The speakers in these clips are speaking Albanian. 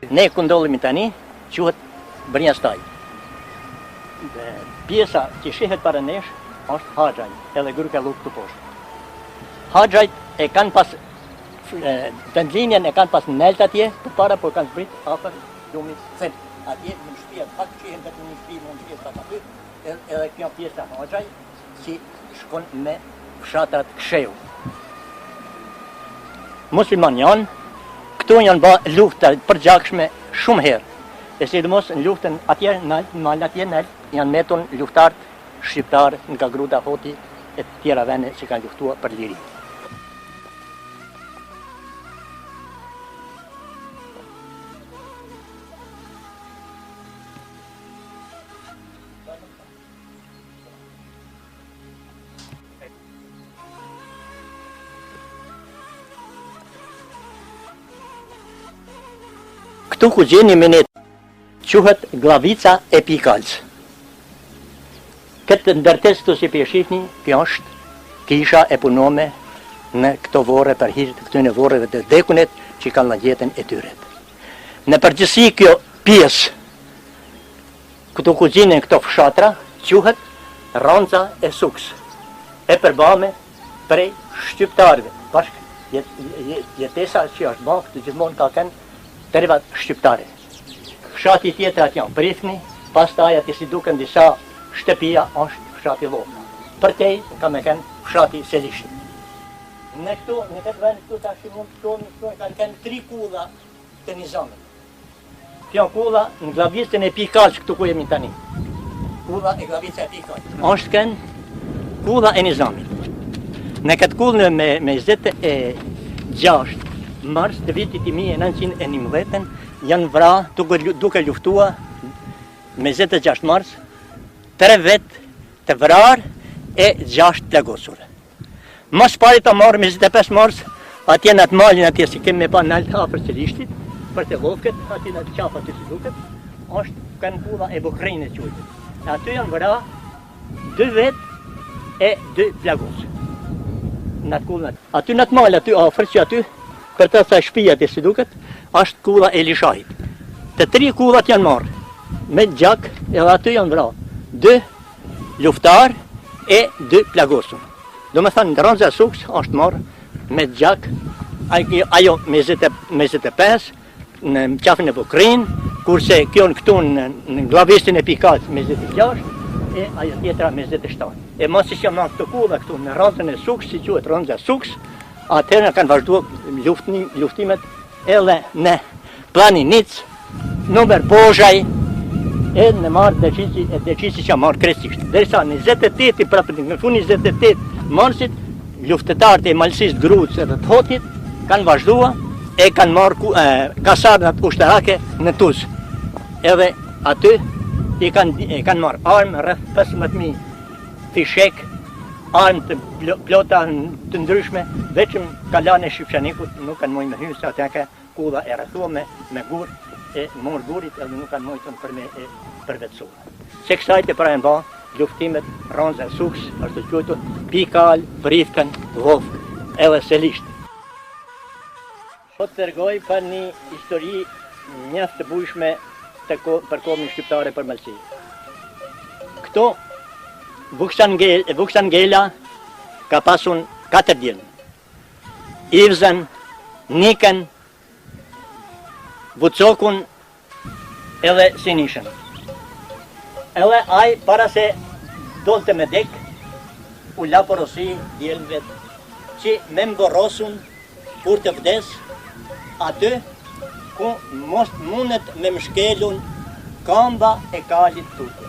Ne ku ndodhemi tani, quhet Brnjastaj. Pjesa që shihet para nesh është Haxhaj, edhe gruka luk të poshtë. Haxhajt e kanë pas vendlinjen e kanë pas nelt atje, përpara por kanë zbrit afër lumit Cent. Atje në shtëpi pak shihen vetëm në shtëpi, mund të ketë pak aty, edhe kjo pjesa Haxhaj që shkon me fshatrat ksheu. Musliman janë, këtu janë bë lufta përgjakshme shumë herë. E sidomos në luftën atje në atje janë meton luftarët shqiptarë nga Gruda Hoti e të tjera vende që kanë luftuar për liri. Këtu ku gjeni menet quhet Glavica e Pikalës. Këtë ndërtes këtu si për shifni, kjo është kisha e punome në këto vore për hirë të këtyne voreve të dekunet që kanë në jetën e tyre. Në përgjithësi kjo pjesë, këtu ku gjeni këto fshatra, quhet Ranca e Suks, e përbame prej shqiptarëve, bashkë jetesa që është bërë këtë gjithmonë ka kënë tërvat shqiptare. Fshati tjetër atë janë Prifni, pastaj aty si duken disa shtëpia është fshati Lloka. Përtej ka me kënë fshati Selishti. Në këtë vend këtu tash mund të shkojmë kanë kënë 3 kulla të Nizamit. Kjo kulla në Glavicën e Pikalës këtu ku jemi tani. Kulla e Glavica e Pikalës. Është kënë kulla e Nizamit. Në këtë kullë me 26 mars të vitit 1911 janë vra duke luftua me 26 mars 3 vet të vrar e 6 plagosur. Mas pari të marrë me 25 mars atje në atë malin atje si kemi me pa në altë afër Selishtit për të Vovket, atje në atë qafa të si duket, është kanë kulla e Bukrejnë e qujtë. Aty janë vra 2 vet e 2 plagosur. Në atë kullën aty në atë mal aty afër që aty për të sa shtëpia të si duket, është kulla e Lishahit. Të 3 kullat janë marrë, me gjak, edhe aty janë vra 2 luftar e 2 plagosur. Do me thënë, në Ranca e Suks është marrë me gjak, ajo me 25, në qafën e Bukrin, kurse kjo në këtu në Glavicën e Pikalës me 26, e ajo tjetra me 27. E mos që janë këto kulla këtu në Rancën e Suks, si quhet Ranca e Suks, atëherë kanë vazhduar luftimet edhe në Planinicë, nëmër Bozhaj, edhe në marrë Deqici që marrë kresisht. Derisa në 28, në fund 28 marsit, luftetarët e Malësisë, Grucës edhe të Hotit kanë vazhduar e kanë marrë kasarnat ushtarake në Tuzë. Edhe aty i kanë marrë armë rreth 15.000 fishek, armë të plota të ndryshme, veçëm kalan e Shqipshanikut nuk kanë mujtë me hyrë, se atë ka kulla e rrethuar me gur e morë gurit edhe nuk kanë mujtën për me e përvetësuar. Se kësajt e pra janë ba luftimet Ranca e Suks, është të quajtur Pikal, Prifkën, Vovk edhe Selisht. Po të tërgoj për një histori mjaft të bujshme për kohën shqiptare për Malësi. Këto Vuksangela ka pasun 4 djelë. Ivzen, Nikën, Vucokun edhe Sinishën. Edhe aj para se dolte me dek, u la porosi djelëve që me mborrosun kur të vdes aty ku mos mundet me mshkelun kamba e kalit tutë.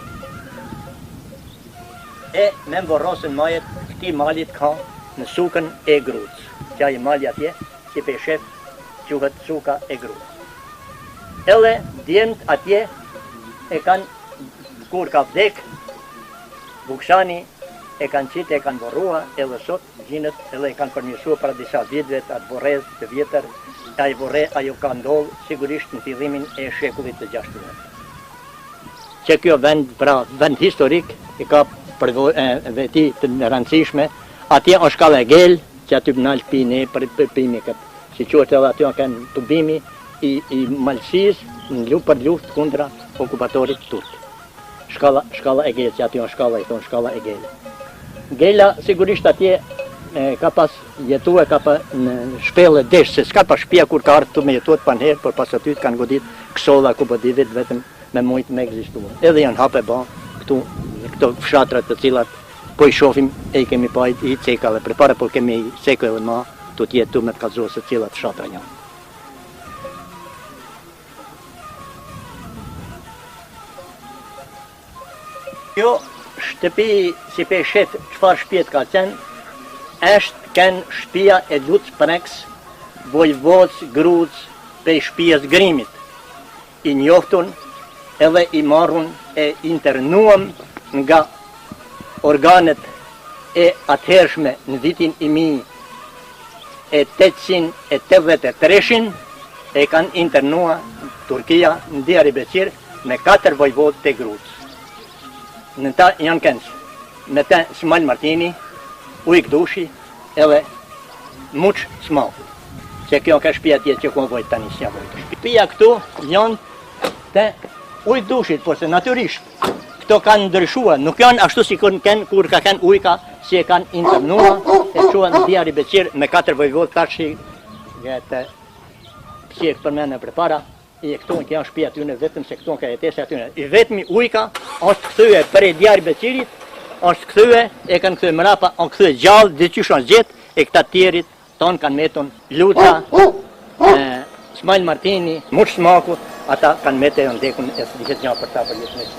E me mborrosin majet këti malit ka në sukën e Grucës. Që aje mali atje, që pe shef quhet suka e Grucës. Edhe djemët atje e kanë, kur ka vdek, Vuksani e kanë qitë, e kanë borrua, edhe sot gjinët, edhe e kanë përmirësua para disa vitëve të atë borrez të vjetër, ajo borre, ajo ka ndollë sigurisht në fillimin e shekullit të 16. Që kjo vend, pra vend historik, i ka për veti të rëndësishme, atje është ka dhe gel, që aty nalë pine për pimi këtë, si quhet edhe aty kanë tubimi, i Malësisë për luftë kundra okupatorit turk. Shkalla e Gjelë, që aty janë shkalla, i thonë shkalla e Gjelë. Gela sigurisht atje ka pas jetue, ka pa në shpele desh, se s'ka pa shtëpia kur ka ardhur me jetuat pa njerë, por pas aty kanë godit kësolla ku po divit vetëm me mujt me ekzistuar. Edhe janë hape ba këto fshatrat të cilat po i shohim e i kemi pa i cekave, përpara po kemi i cekave ma të tjetë tu me të kallëzuar se cilat fshatra janë. Kjo shtëpi, si pe shef çfarë shtëpiet ka qenë, është kënë shtëpia e Luc Preks, vojvodës Gruc pe shtëpias Grimit. I njoftun edhe i marrun e internuam nga organet e atëhershme në vitin 1883 e kanë internua Turkia në Diyarbakır Beqir me 4 vojvodë të Gruc. Në ta janë këndës, me ta Smail Martini, Ujk Dushi, edhe Muç Smaku, që kjo ka shtëpia tjetë që ku vojtë tani s'ja vojtë. Shtëpia këtu janë të Ujk Dushit, por se natyrisht këto kanë ndryshua, nuk janë ashtu si kur ka kanë ujka, si e kanë internua, e quen në Diyarbakır Beqir me 4 vojvodë tashi, si e përmene për para, i këtu në janë shtëpia atyne vetëm se këtu në ka jetese atyne. I vetëmi ujka është këthyë për e Diyarbakır Beqirit, është këthyë, e kanë këthyë mrapa, është këthyë gjallë, dhe që shonë gjetë, e këta tjerit tonë kanë metun Luca, Smail Martini, Muç Smaku, ata kanë metë e ndekun e së dihet një për ta për jetë metë.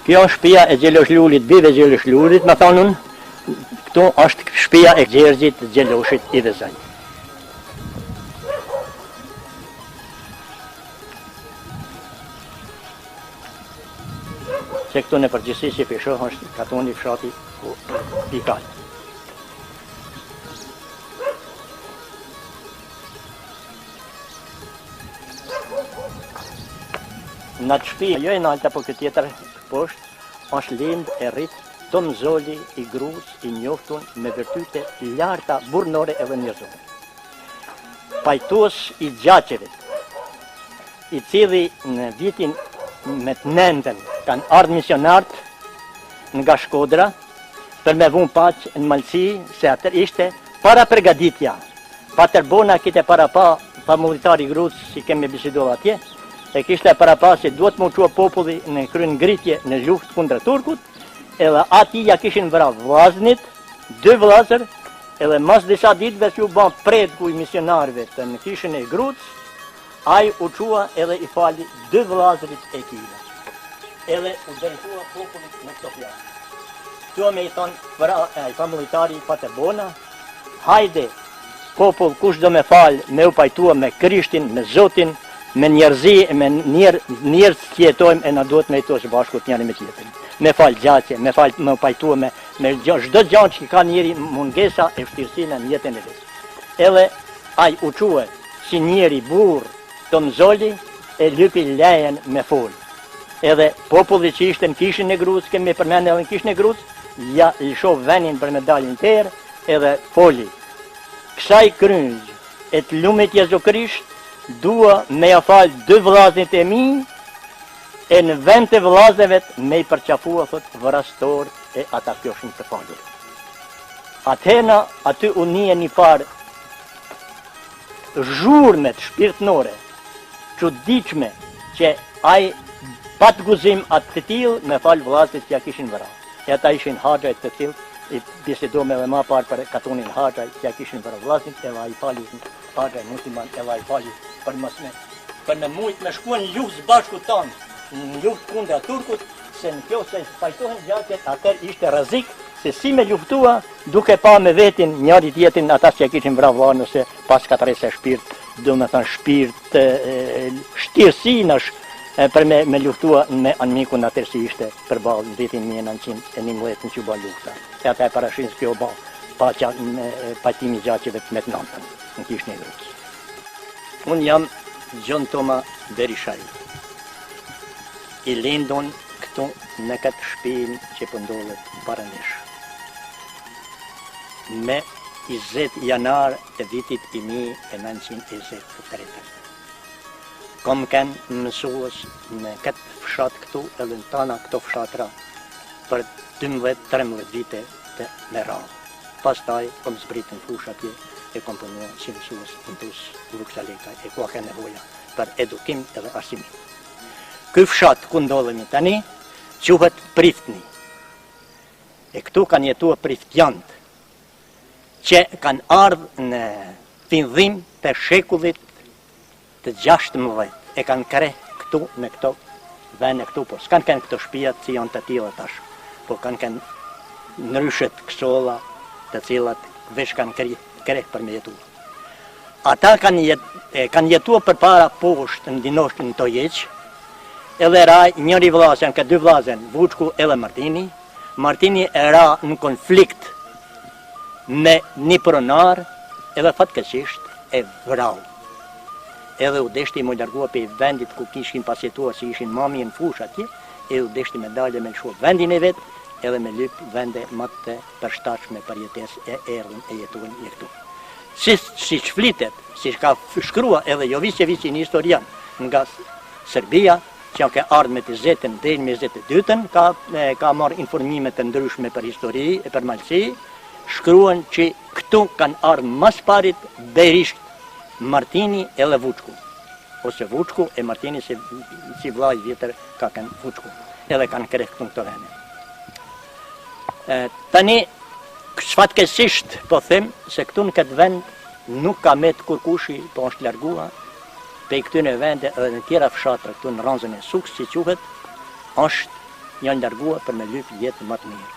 Kjo është shtëpia e Gjelosh Lulit, bive Gjelosh Lulit, më thonun, këtu është shtëpia e Gjergjit Gjeloshit i Vezaj. Se këtu në përgjithësi që pishoh është katoni fshati ku i kalë. Në të shtëpi, jo e nalta, po këtë tjetër poshtë, është lind e rrit Tom Zoli i Gruc i njoftun me virtyte larta burnore edhe njerëzore. Pajtues i Gjaçevit, i cili në vitin me të nëndën kanë ardhur misionarët nga Shkodra për me vun paqë në Malësi, se atër ishte para përgatitja. Pa tërbona kite para pa militari Gruc, si kemi biseduar atje, e kishte para pa se duhet më uqua populli në kryen ngritje në luftë kundra turkut, edhe ati ja kishin vra vllaznit, 2 vllazër, edhe mas disa ditëve që u ban pred ku i misionarëve të në kishën e Gruc, ai u qua edhe i fali 2 vllazërit e kile. Edhe u drejtua popullit në këto fjalë. Këto me i thonë i familitari Paterbona, hajde popull kush do me falë, me u pajtua me Krishtin, me Zotin, me njerëzi, me njerëz që jetojmë e na duhet me jetojmë së bashku njëri me tjetrin. Me falë gjatje, me falë me pajtua me çdo gjë që ka njëri mungesa e vështirësinë në jetën e vetë. Edhe ai u quhe si njëri burr Tom Zoli e lypi lejen me fol. Edhe populli që ishte në kishën e Gruc, kemi përmendur edhe në kishën e Gruc, ja i shoh venin për me dalin tërë, edhe foli. Kësaj kryngj e të lumit Jezu Krisht, dua me ja falë 2 vllazërit e mi, e në vend të vllazëve me i përqafua, thot, vrastor e ata kjoshin të falur. Atena, aty u nije një parë zhurmet shpirtnore, çuditshme, që ai pat guzim atë të tillë me falë vllazërit që ja kishin vra. E ata ishin haxhajt të tillë, i bisedoj me ma parë për katonin haxhaj që ja kishin vra vllazërit, edhe ai fali haxhaj musliman, edhe ai fali për me mujt me shkuan në luftë bashku tonë, në luftë kundra turkut, se në kjo se pajtohen gjatjet, atër ishte rrezik se si me luftua duke pa me vetin njëri tjetrin ata që kishin vra vllahun ose pas katrese shpirt, do me thënë shpirt, shtirësi nash për me luftua me anmikun atër si ishte përballë në vitin 1911 në që ba lufta. E ata e parashin se kjo ba pajtimi gjatjeve me të nëntën në kishën e Gruc. Unë jam Gjon Toma Berishaj. I lindon këtu në këtë shtëpinë që pëndollet para nesh. me 20 janar të vitit 1923. Kom kënë mësues në këtë fshat këtu, edhe në tana këto fshatra, për 12-13 vite të me radhë. Pastaj, kom zbritën fush atje, e kom punua si mësues në tus Vuksaleka, e ku ka nevoja për edukim edhe arsimim. Ky fshat ku ndodhemi tani, quhet Priftni. E këtu kanë jetua priftjantë, që kanë ardhë në fillim të shekullit të 16, e kanë kre këtu me këto vene këtu, po s'kanë kënë këto shpijat që janë të tila tash, po kanë kënë nëryshet kësolla të cilat vesh kanë kre për me jetu. Ata kanë jetua për para poshtë në dinosht në to jeqë, edhe raj njëri vlazen, ka dy vlazen, Vuçku edhe Martini. Martini e ra në konflikt me një pronar, edhe fatkesisht e vrau. Edhe u deshti mu largua pe vendit ku kishin pasjetuar si ishin mami në fush atje, edhe u deshti me dalje me lëshua vendin e vetë, edhe me lyp vende matë të përshtachme për jetes e erdhën e jetuën e këtu. Si që flitet, si ka shkrua edhe jo visje një historian nga Serbia, që ka ardhë me të zetën dhe me 22-ën, ka marrë informimet të ndryshme për histori e për malësi, shkruan që këtu kanë ardhë mas parit Berisht, Martini edhe Vuçku. Ose Vuçku e Martini si vlaj vjetër ka kanë Vuçku. Edhe kanë kre këtu në këto vene. Tani, shfatkesisht po them se këtu në këtë vend nuk ka met kurkushi, po është largua, pe këtyne vende edhe në tjera fshatra këtu në ranzën e Suks, si quhet, është janë largua për me lyp jetë më të mirë.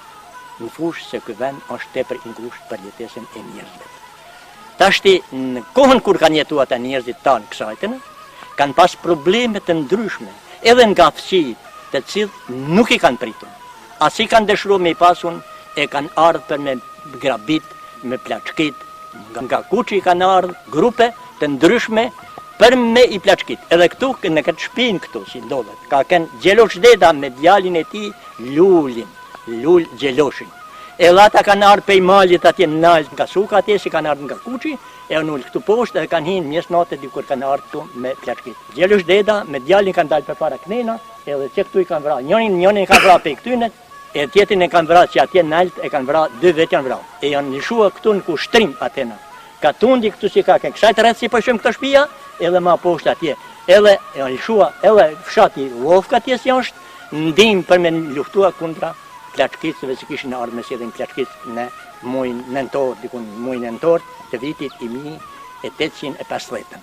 Në fush se ky vend është tepër i ngushtë për jetesën e njerëzve. Tashti në kohën kur kanë jetuar ata njerëzit tanë kësajtën, kanë pas probleme të ndryshme, edhe nga fëqijit të cilët nuk i kanë pritur. As i kanë dëshruar me i pasun, e kanë ardhur për me grabit, me plaçkit, nga Kuçi kanë ardhur grupe të ndryshme për me i plaçkit. Edhe këtu në këtë shpinë këtu si ndodhet, ka kënë Gjelosh Deda me djalin e tij Lul Gjeloshin. Edhe ata kanë ardhur pej malit atje në nalt nga Suka atje, si kanë ardhur nga Kuçi, e unë këtu poshtë edhe kanë hinë mjes natë dikur kanë ardhur këtu me plaçkit. Gjelosh Deda me djalin kanë dalë përpara knena, edhe që këtu i kanë vrarë. Njërin e kanë vrarë pej këtyne, e tjetrin e kanë vrarë që atje në nalt e kanë vrarë, dy vetë janë vrarë. E janë lëshuar këtu në kushtrim atena. Ka tundi këtu si ka kësaj të rreth si po shojmë këto shtëpia, edhe më poshtë atje. Edhe janë lëshuar edhe fshati Llovka atje si është ndihmë për me luftua kundra plaçkitëve që kishin ardhur me sjellin plaçkitë në muajin nëntor, dikun muajin nëntor të vitit 1850.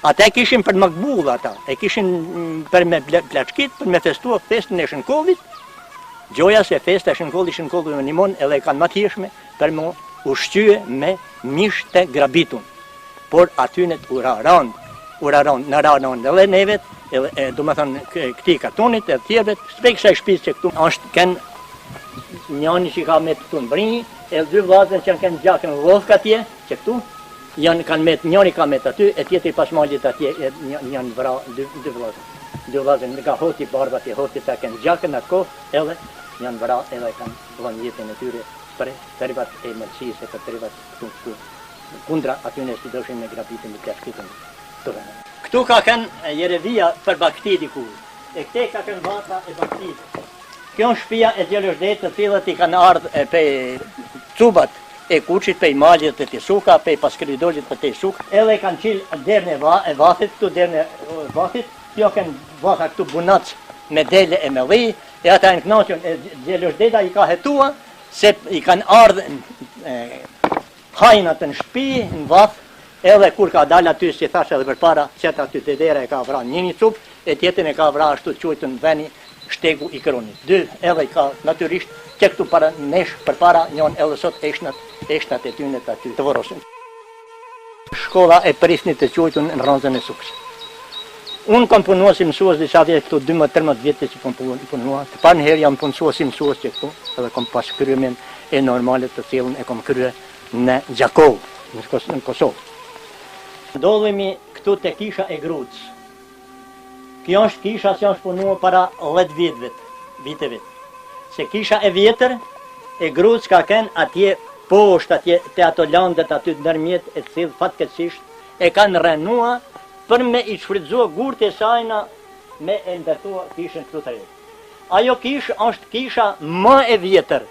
Ata kishin për makbull ata, e kishin për me plaçkitë për me festuar festën e Shënkollit. Gjoja se festa e Shënkollit më nimon edhe kanë më të hijshme për më ushqye me mish të grabitun. Por atynet uraran në ranon edhe nevet, do më thënë këti kartonit e tjerët, s'pe kësaj shpisë që këtu është kënë njani që ka me të këtu në brinji, e dy vlazën që kanë gjakën në Llovka atje, që këtu, njani ka me të aty, e tjetëri pas malit atje, janë vra dy vlazën. Dy vlazën nga hoti barba atje, hoti të kanë gjakën në atë kohë, edhe janë vra edhe kanë vënë jetën e tyre për trivat e mërësisë e për trivat këtu kundra atyne si doshin me grabitin dhe plaçkitën të vene. Këtu ka kënë Jerevia për Bakti diku, e këte ka kënë vatra e Baktit. Kjo në shpia e Gjelosh Dedës të cilët i kanë ardhë pe cubat e Kuçit, pe malit të Suka, pe paskridolit të Suka, edhe kanë qilë derën e vathit, këtu derën e vathit, kjo kënë vatha këtu bunac me dele e me dhi, e ata në knaqën e Gjelosh Deda i ka hetua, se i kanë ardhë hajnat në shtëpi, në vath, edhe kur ka dalë aty, si thashe edhe për para, qëta aty të dera e ka vra një cup, e tjetën e ka vra ashtu qujtë në veni shtegu i kronit. Dy edhe ka natyrisht që këtu para nesh për para njën edhe sot eshnat e tynet aty të vorosin. Shkolla e Priftnit të qujtë në ranzën e Suks. Unë kam punua si mësues disa vjetë këtu 12-13 vjetë që kam punua. Të parë në herë jam punua si mësues që këtu, edhe kam pas kryemin e normalit të cilën e kam krye në Gjakov, në Kosovë. Ndodhemi këtu te kisha e Grucës. Kjo është kisha që është punua para 10 viteve. Se kisha e vjetër e Grucës ka kënë atje poshtë atje te ato landet aty ndërmjet e cilë fatkeqësisht e kanë rënua për me i shfrytëzua gurt e sajna me e ndërtua kishën këtu të re. Ajo kishë është kisha më e vjetër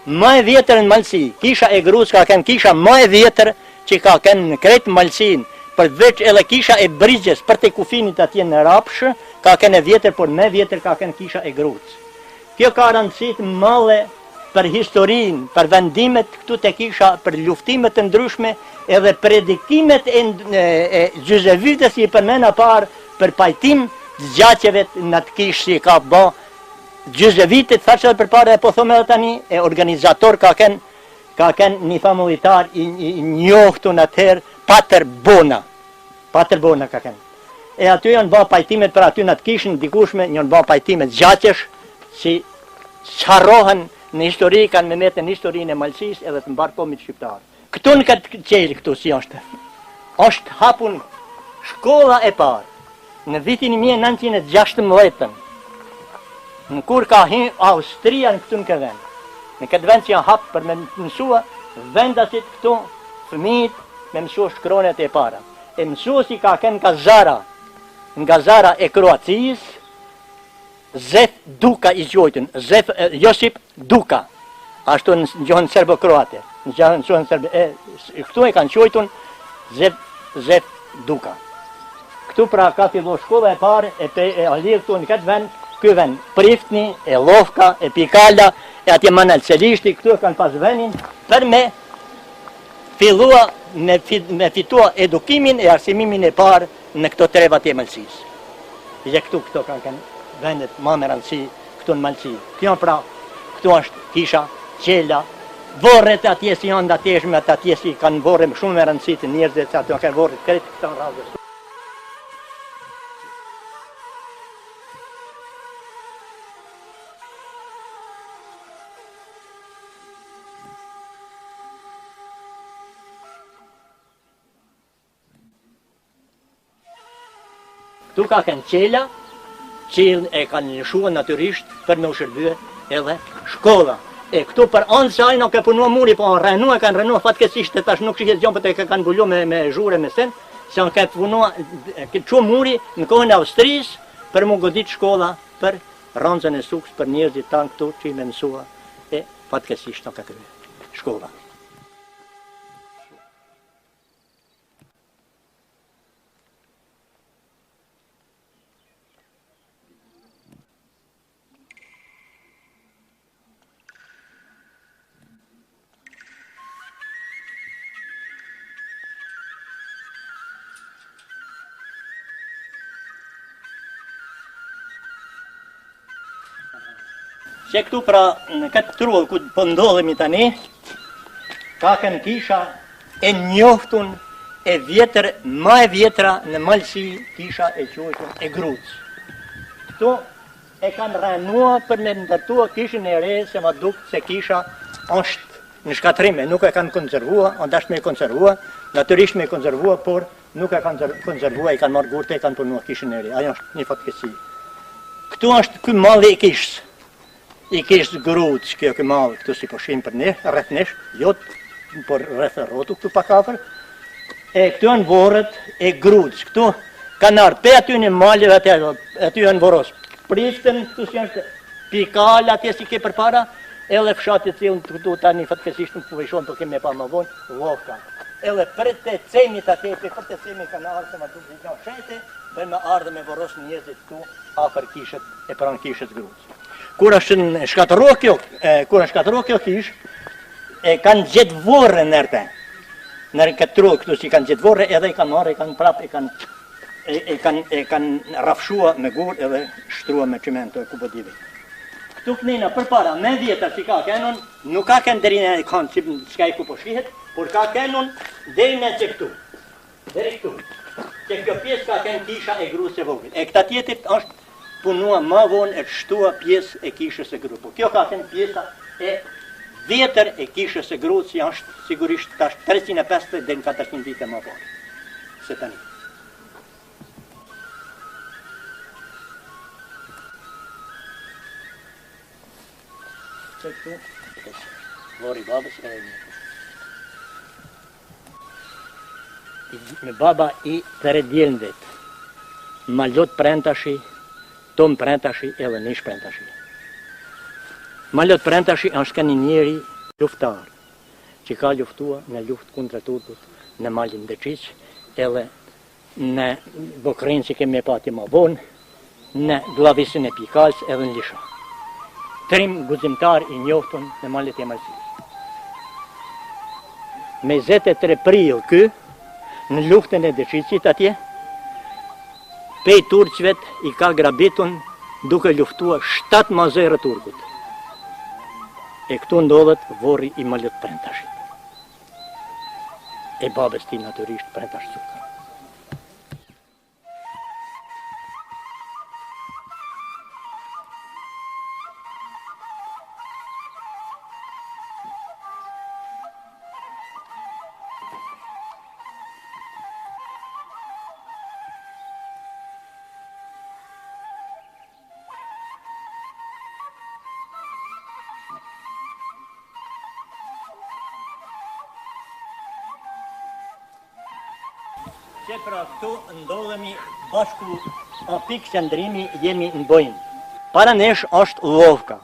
në Malsi. Kisha e Grucë ka kënë kisha më e vjetër që ka kënë në kretë Malsin, përveç edhe kisha e Brigjes për te kufinit atje në Rapshë, ka kënë e vjetër, por me vjetër ka kënë kisha e Grucë. Kjo ka rëndësit mëlle për historinë, për vendimet këtu të kisha, për luftimet të ndryshme, edhe predikimet e Gjyzevitës i përmena parë për pajtim të gjaqeve në të kishë si ka ba Gjyzevitit, thashtë edhe për pare e po thome dhe tani, e organizator ka kënë një familjitar i njohtu në atëherë, Pater Bona ka kënë. E aty janë ba pajtimet për aty në të kishën dikushme, janë ba pajtimet gjaqesh, si qarrohen në histori, kanë me metën historinë e Malsis edhe të mbarkomit shqiptarë. Këtu në këtë qelë këtu si është hapun shkolla e parë, në vitin 1916, në kur ka hi Austria në këtu në këtë vend. Në këtë vend që janë hapë për me mësua vendasit këtu, fëmijit me mësua shkronet e para. E mësuesi ka kënë në gazara e Kroacijës, Zef Duka i gjojtën, Josip Duka, ashtu në gjohën serbo-kroate, këtu e kanë qojtën Zef Duka. Këtu pra ka fillu shkolla e parë, e alirë këtu në këtë vend, ky vend, Priftni, e Lofka, e Pikala, e atje Manel Celishti, këtu e kanë pas vendin, për me fillua, me fitua edukimin e arsimimin e parë në këto trevat e Malsis. Dhe këtu kanë vendet ma me rëndësi këtu në Malsi. Këtu është kisha, qela, vorret atje si janë dateshme, atje si kanë vorre shumë me rëndësi të njerëzit, se aty kanë vorret kretë këto në razës. Këtu ka kënë qela, qelën e kanë lëshua natyrisht për me u shërbye edhe shkolla. E këtu për anë se ajna ke punua muri, po kanë rënua fatkesisht e tash nuk shihet gjonë, për të kanë bullu me zhure me sen, se anë ke punua që muri në kohën e Austrisë për mu godit shkolla për ranzën e sukës për njerëzit tanë këtu që i me mësua e fatkesisht në këtë shkolla. Që këtu pra në këtë trull ku po ndodhemi tani, ka kënë kisha e njoftun e vjetër, ma e vjetra në Malsi, kisha e quajtur e Grucë. Këtu e kanë rënua për me ndërtua kishën e re, se ma duk se kisha është në shkatrime, nuk e kanë konservua, andash me e konservua, natyrisht me e konservua, por nuk e kanë konservua, i kanë marrë gurte, e kanë punua kishën e re, ajo është një fatkesi. Këtu është ky malli i kishës. I kishë Grucë, kjo malë këtu si po shimë për ne, rreth nesh, jot, por rreth rrotu këtu pak afër. E këtu janë vorët e Grucë, këtu kanë ardhur pe aty në malëve aty janë voros. Priftën, këtu si janë Pikala, atje si ke përpara, edhe fshati cilën këtu tani fatkesisht nuk përvejshon, po keme pa më vonë, Lofka. Edhe për të cemit atje, për të cemit kanë ardhur me duke një shete, për me ardhur me voros njerëzit këtu afër kishët e pranë kishës Grucë. Kur është në shkatërua kjo kish, e kanë gjetë vorre nërte. Në këtë trull këtu si kanë gjetë vorre, edhe i kanë marrë, e kanë prapë, e kanë rafshua me gurë edhe shtrua me qimento e kubodive. Këtu kënina për para, me vjetër si ka kenon, nuk ka kënë deri në kanë që s'ka i ku po shihet, por ka kenon deri në që këtu. Deri këtu. Që kjo pjesë ka kenë kisha e Grucë e vogël. E këta tjetët është punua ma vonë e të shtua pjesë e kishës e Grucë. Kjo ka qenë pjesa e vjetër e kishës e Grucë, që është sigurisht tash 350 dhe në 400 vite ma parë. Se tani. vori babës edhe mjekës. Me baba i tre djelën vetë. Malot prentashi, Tom prentashi edhe nish prentashi. Malot prentashi është një njeri luftar, që ka luftua në luft kundra turkut në malin Deqiq, edhe në Bokrin që kemi pati ma vonë, në glavisin e Pikals edhe në Lisha. Trim guzimtar i njoftun në malit e Malsis. Me 23 prill kë, në luftën e Deqiqit atje, pej turqvet i ka grabitun duke luftua 7 mazerë turkut. E këtu ndodhet vorri i Malot Prentashit. E babës ti naturisht Prentash Cuka. Që pra këtu ndodhemi bashku a pikë qëndrimi jemi në bojnë. Para nesh është Llovka,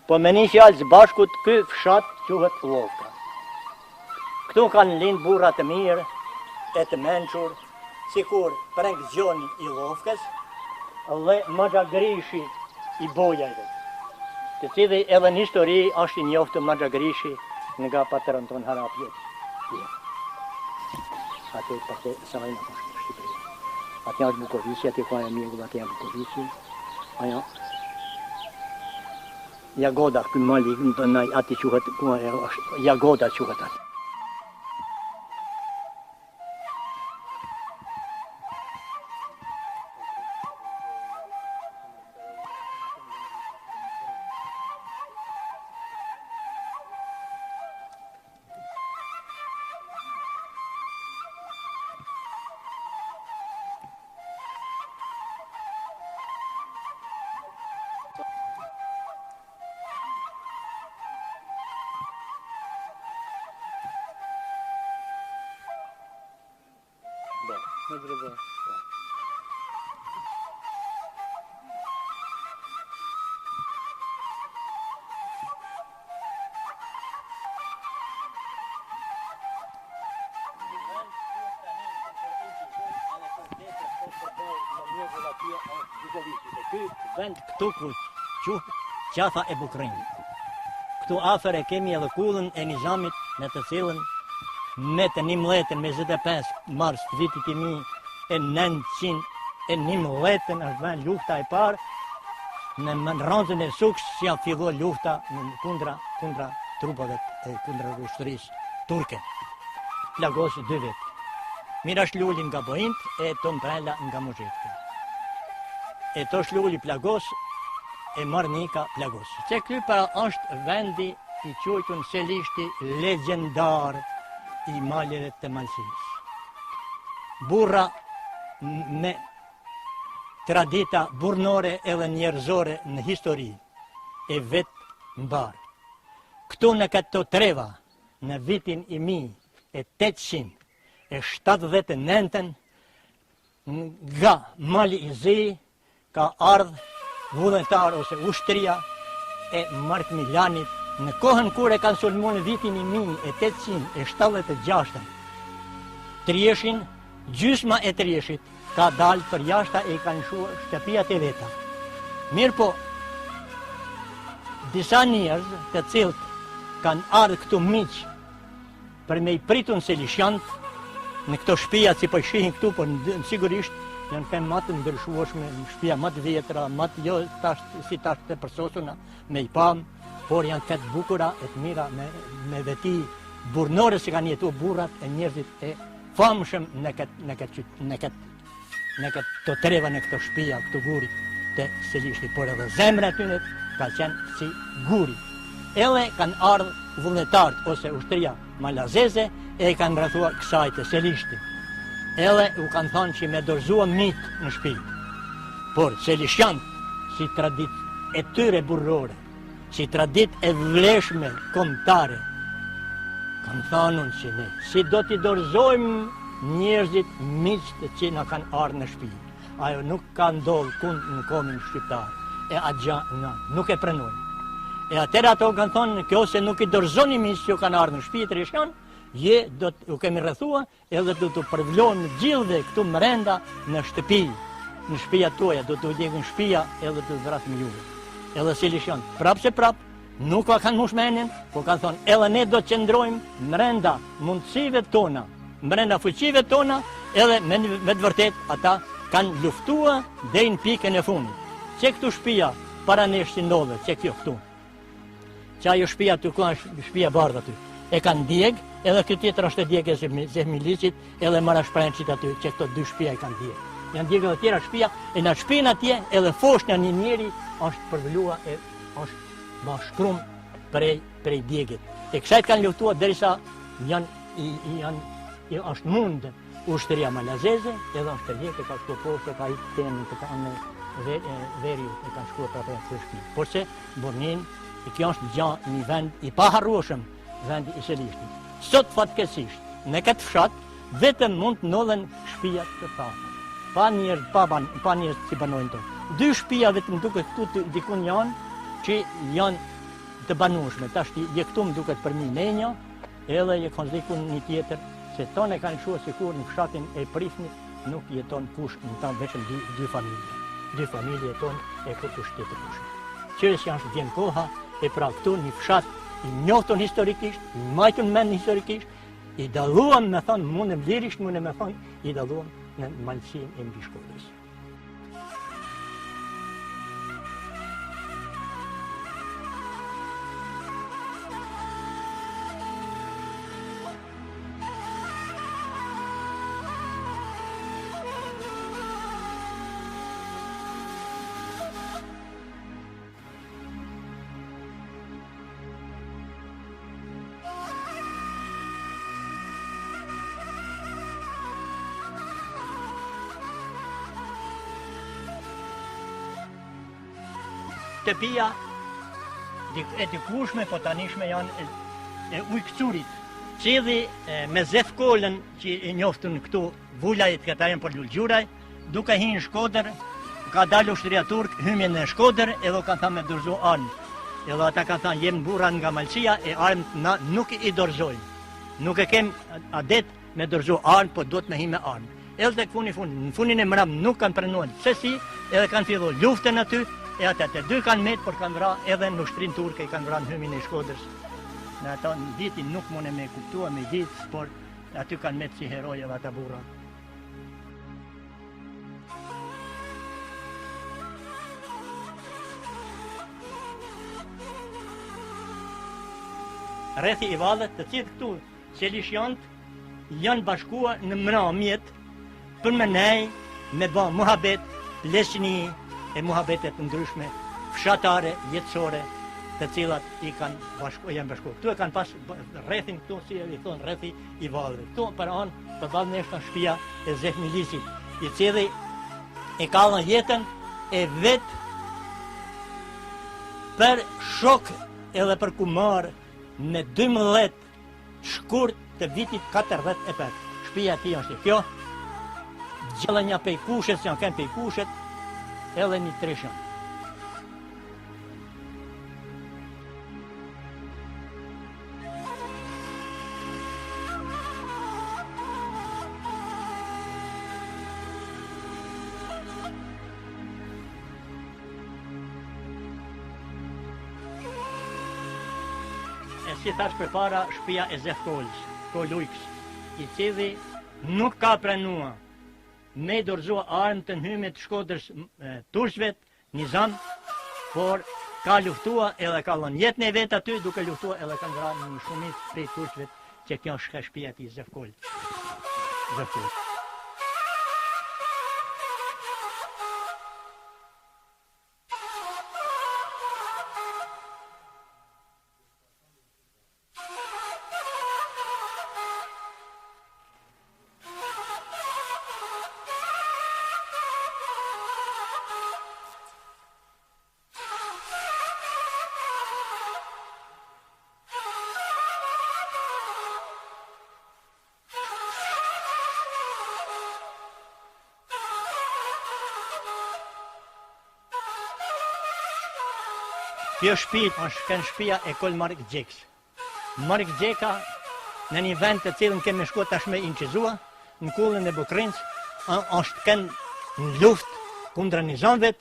po me një fjalë së bashkut ky fshat quhet Llovka. Këtu kanë lind burra të mirë e të mençur, sikur prek zjoni i Llovkës dhe Maxhagrishi i bojajve, të cili edhe në histori është i njoftë Maxhagrishi nga patron ton Harapjet. Atë përte sajnë është në Shqipëri. Atë është Bukovici, atë ka e mjegull, atë janë Bukovici. Aja Jagoda, kënë mali, atë quhet, Jagoda quhet atë. Në drejtë. Ky vend këtu ku quhet Qafa e Bukrin. Këtu afër e kemi edhe kullën e Nizamit në të cilën me të 19-25 mars të vitit 1911 është vend lufta e parë në rrezën e Suks që ja filloi lufta kundra trupave kundra ushtrisë turke. Plagosi 2 vjet. Mirash Luli nga Bojint e Tom Prella nga Muzhekti. E to Shluli Plagos e Marnika Plagos. Që ky para është vendi i quajtur selishti legjendar i maleve të Malsis. Burra me tradita burnore edhe njerëzore në histori e vetë mbarë. Këtu në këto treva, në vitin 1879, nga Mali i Zi ka ardhë vullnetar ose ushtria e Mark Milanit në kohën kur e kanë sulmuar në vitin 1876, Trieshin, gjysma e Trieshit ka dalë për jashta e i kanë shuar shtëpijat e veta. Mirë po, disa njerëz të cilët kanë ardhur këtu miq për me i pritun Selishjant në këto shtëpia si po shihin këtu, por sigurisht janë kanë më të ndryshueshme, shtëpia më të vjetra, më të jo tash si tash të përsosuna me i pam, por janë këtë bukura e të mira me veti burnore që kanë jetuar burrat e njerëzit e famshëm në këtë të treva në këto shtëpia, këto guri të Selishtit, por edhe zemra tyre ka qenë si guri. Edhe kanë ardhur vullnetarët ose ushtria malazeze e kanë rrethuar kësaj të Selishtit. Edhe u kanë thonë që me dorëzua mit në shtëpi. Por Selishjant, si tradit e tyre burrore, si tradit e vleshme kombëtare, Kam thanun që ne, si do t'i dorëzojmë njerëzit miqtë që na kanë ardhur në shtëpi. Ajo nuk ka ndodhur kund në komin shqiptar. E agja nuk e pranojnë. E atëra ato kanë thonë, kjo se nuk i dorëzoni miqtë që kanë ardhur në shtëpi të rishkan, do u kemi rrethua edhe do të përvlojmë gjithë këtu brenda në shtëpi. Në shtëpia tuaja, do të udhëgjën shtëpia edhe të vrasim juve. Edhe si lishon, prap se prap, nuk ka kanë mushmenin, po kanë thonë, edhe ne do të qëndrojmë brenda mundësive tona, brenda fuqive tona, edhe me të vërtet ata kanë luftua deri në pikën e fundit. Që këtu shtëpia para nesh që ndodhet, që kjo këtu. Që ajo shtëpia të ku është shtëpia bardhë aty. E kanë djeg, edhe këtë tjetër është e djeg e Zemilisit, edhe Marashprençit aty, që këto dy shtëpia e kanë djeg. Janë djeg edhe tjera shtëpia, e në shtëpinë atje, edhe foshna një njeri është përvlua e është bashkrum prej djegit. E kësajt kanë luftuar derisa është mund ushtëria malazeze, edhe është të djeg e ka këto poshtë, ka i temin të kanë veri e kanë shkuar për të shtëpi. Por se Burnin, kjo është një vend i paharrueshëm, vendi i Selishtit. Sot fatkeqësisht, në këtë fshat, vetëm mund të ndodhen shtëpia të thata. Pa njerëz që banojnë to. Dy shtëpia vetëm duket këtu dikun janë, që janë të banueshme. Tash je këtu më duket për mi menja, edhe je kanë dikun një tjetër, se tonë e kanë shuar sikur në fshatin e Prifnit nuk jeton kush në ta vetëm dy familje. Dy familje jeton e këtu shtetë kush. Qërës janë vjen koha, e pra këtu një fshat i njohton historikisht, i majtun mend historikisht, i dalluam me thonë, mundem lirisht mundem me thonë, i dalluam në malësin e mbi shkollës. Shtëpia e dikushme, po tanishme janë e ujkëcurit. Qidhi me zefkollën që e njoftën këtu vullajt këta jenë për lullgjuraj, duke hinë Shkodër, ka dalë ushtëria turk, hymje në Shkodër, edhe kanë thamë me dorëzu armë. Edhe ata kanë thamë jemë burra nga Malësia e armë na nuk i dorëzojmë. Nuk e kem adet me dorëzu armë, po do të me hinë me armë. Edhe të në fundin e mram nuk kanë pranuar se si, edhe kanë fillu luftën aty. E ata të dy kanë metë, por kanë vra edhe në ushtrin turke, i kanë vra në hymin e Shkodrës. Në ata në ditin nuk mune me kuptua me ditë, por aty kanë metë si heroj edhe ata burra. Rrethi i vallet të cilët këtu Selishjanët janë bashkua në mramjet për me nej, me ba muhabet, lesni, e muhabetet të ndryshme, fshatare, jetësore, të cilat janë bashku. Këtu e kanë pas rrethin këtu, si e i thonë, rrethi i vallit. Këtu për anë, për valë neshtë në shtëpia e Zemilisit, i cili e kallën jetën e vetë për shok edhe për kumar në 12 shkurt të vitit 45. Shtëpia ti është kjo, gjellën një pejkushet, që janë kënë pejkushet, edhe një trishën. E si thash për para, shtëpia e Zefkollës, Kolujkës, i cili nuk ka pranua me dorëzua armë të nhymit Shkodrës turqvet, Nizam, por ka luftua edhe ka lënë jetën e vetë aty, duke luftua edhe kanë vrarë një shumicë prej turqvet, që kjo është shtëpia e tij Zefkollës. Kjo shtëpi është kënd shtëpia e Kol Mark Gjekës. Mark Gjeka në një vend të cilën kemi shkuar tashmë incizua, në kullën e Bukrinës, është kënd në luftë kundra nizamëve,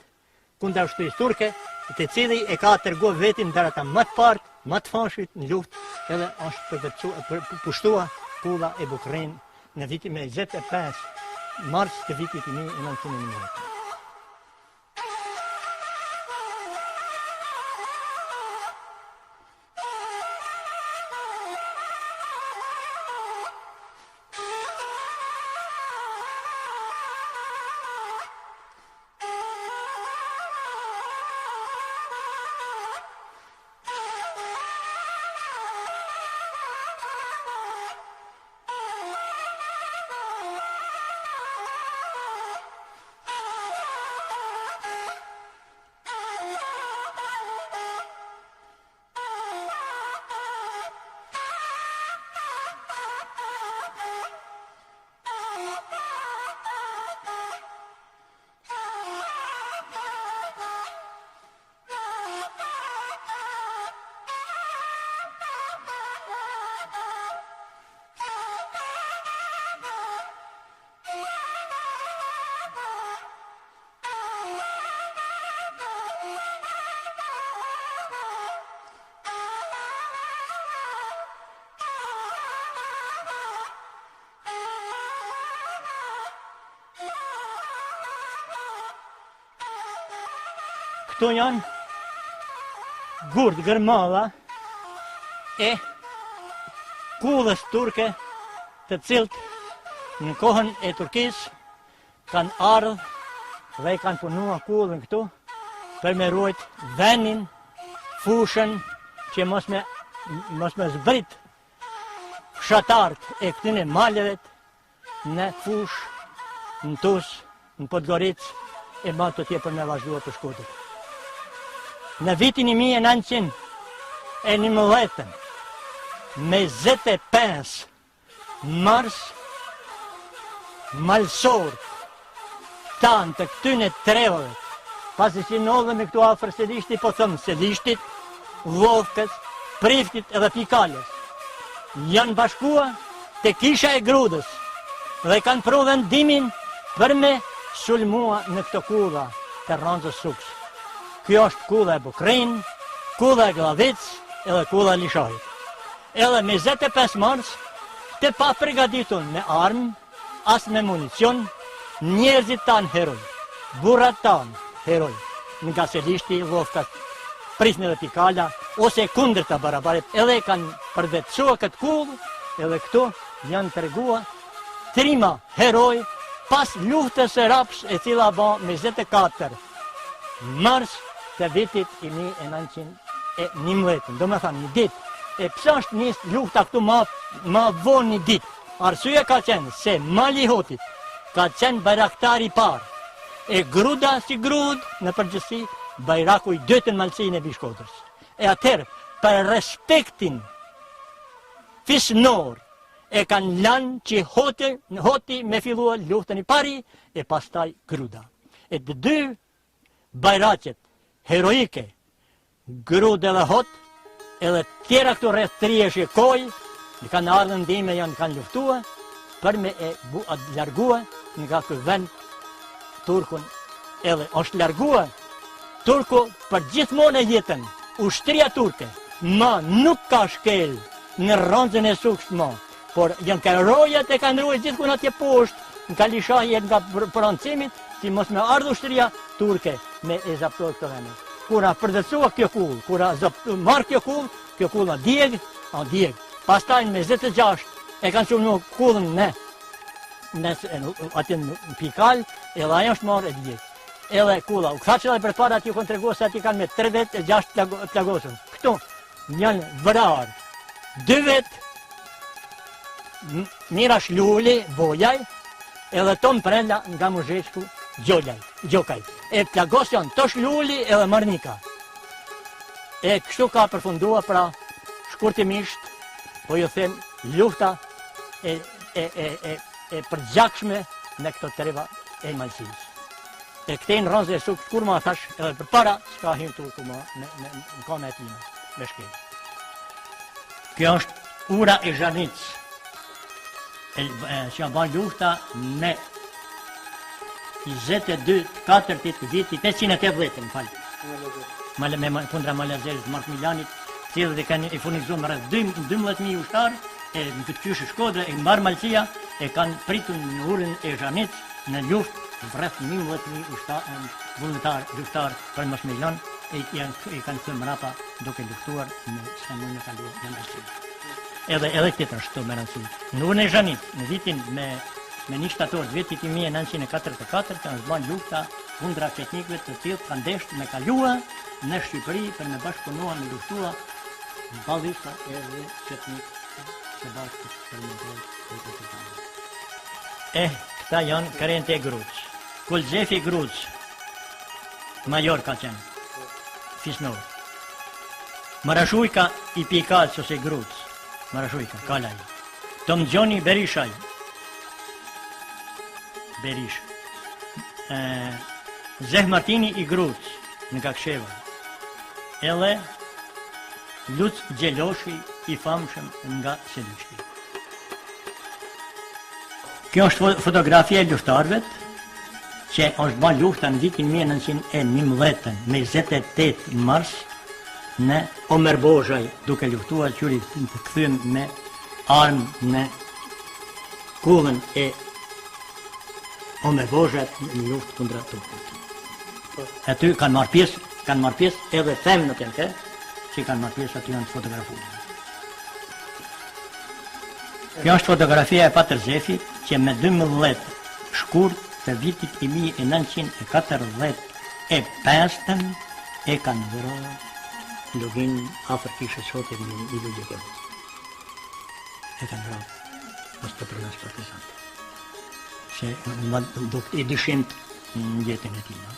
kundra ushtrisë turke, të cili e ka treguar vetin ndër ata më të parë, më të famshëm në luftë, edhe është pushtuar kulla e Bukrinë në vitin me 25 mars të vitit 1919. Këto janë gurd gërmalla e kullës turke të cilët në kohën e Turkisë kanë ardhur dhe kanë punuar kullën këtu për me ruajt vendin, fushën që mos me zbrit fshatarët e këtyne maleve në fush, në Tus, në Podgoricë e ma të tje për me vazhdua të Shkodër. Në vitin 1919, me 25 mars, malsorët tanë të këtyne trevëve, pasi që nodhemi këtu afër Selishtit, po thëmë Selishtit, Llovkës, Priftit edhe Pikales, janë bashkua të kisha e Grudës dhe kanë pru vendimin për me sulmua në këto kulla të Ranzës Suks. Kjo është kulla e Bukrinë, kulla e Glavicë edhe kulla e Lishajit. Edhe me 25 mars, të pa përgatitur me armë, as me municion, njerëzit tanë heroj, burrat tanë heroj, nga Selishti, Llovka, Prifni dhe Pikala, ose kundër të barabarit, edhe kanë përvetësua këtë kullë, edhe këto janë tregua trima heroj pas luftës së Raps e cila ba me 24 mars të vitit 1919. Do me thamë një ditë. E pëse është njësë lufta këtu ma vonë një ditë? Arsye ka qenë se Mali Hotit ka qenë bajraktari parë. E Gruda si grud në përgjithësi bajraku i dytën malësin e Bishkodrës. E atëherë, për respektin fisnor, e kanë lanë që Hoti me fillua luftën i pari e pastaj Gruda. E të dy bajraqet heroike, Gruda dhe Hot, edhe tjera këtu rreth 30 koj, në kanë ardhën ndime, janë kanë luftua, për me e largua nga këtë vend Turkun, edhe është largua Turku për gjithmonë e jetën, ushtria turke, ma nuk ka shkel në Ranzën e Suks ma, por janë ka rojat e kanë rujt gjithkun atje poshtë, në ka lishajet nga prancimit, si mos me ardhë ushtria turke me e zaptoj këtë vend. Kura përdësua kjo kull, kura marrë kjo kull a djeg, pastaj me 26 e kanë shumë kullën aty në Pikal, edhe ajo është marrë e djeg. Edhe kulla, u këtha që dhe për para ati u kënë tregua se ati kanë me 3 vet e 6 plagosën. Këto janë vrarë, 2 vet, Mirash Luli, Bojaj, edhe Tom Prenda nga Muzheshku, Gjokaj. E plagos janë Tosh Luli edhe Marnika. E kështu ka përfundua pra shkurtimisht, po ju them, lufta e përgjakshme në këto treva e Malësisë. E këtejnë rënze e sukë, kur ma thash, edhe për para, s'ka him të ku ma në kone e tina, me shkejt. Kjo është ura e Zhanitës, që ja ban lufta me 22-4 viti, 580, më falë. Kundra Malazerit, Mark Milanit, cilët e kanë i furnizuar me rreth 12.000 ushtarë, e në këtë qysh Shkodra, e mbar Malësia, e kanë pritur në urën e Zhanitës në luftë rreth 11.000 vullnetarë luftarë për mos milion, e kanë thënë mrapa duke luftuar me s'kanë në kaluar në Malësi. Edhe këtë është të më rëndësi. Në urën e Zhanitës, në vitin me 1 shtator, vitit 1944, kanë zban lufta kundra çetnikëve të cilët kanë deshur me kalua në Shqipëri për me bashkëpunuar me luftua ballista edhe çetnik së bashku për me bërë. Këta janë Karente Gruç, Kulzefi Gruç, major ka qenë, Fisnor. Marashujka i Pikal ose Gruç, Marashujka, Kalaj. Tom Gjoni Berishaj, Berish. Zeh Martini i Gruç, në Kaksheva. Edhe Luc Gjeloshi i famshëm nga Selishti. Kjo është fotografia e luftarëve që është bën lufta në vitin 1911 me 28 mars në Omer Bozhaj duke luftuar qyri të kthyen me armë në kullën e Omer Bozhajt në luftë kundra turkut. Aty kanë marrë pjesë edhe femnët janë që kanë marrë pjesë aty janë të fotografuar. Kjo është fotografia e Patër Zefi që me 12 shkurt të vitit 1945 e kanë vëra lugin afër kishës sotit në i Lugjekevës. E kanë vëra mos të përnas partizantë. Se i dyshimt në jetën e tina.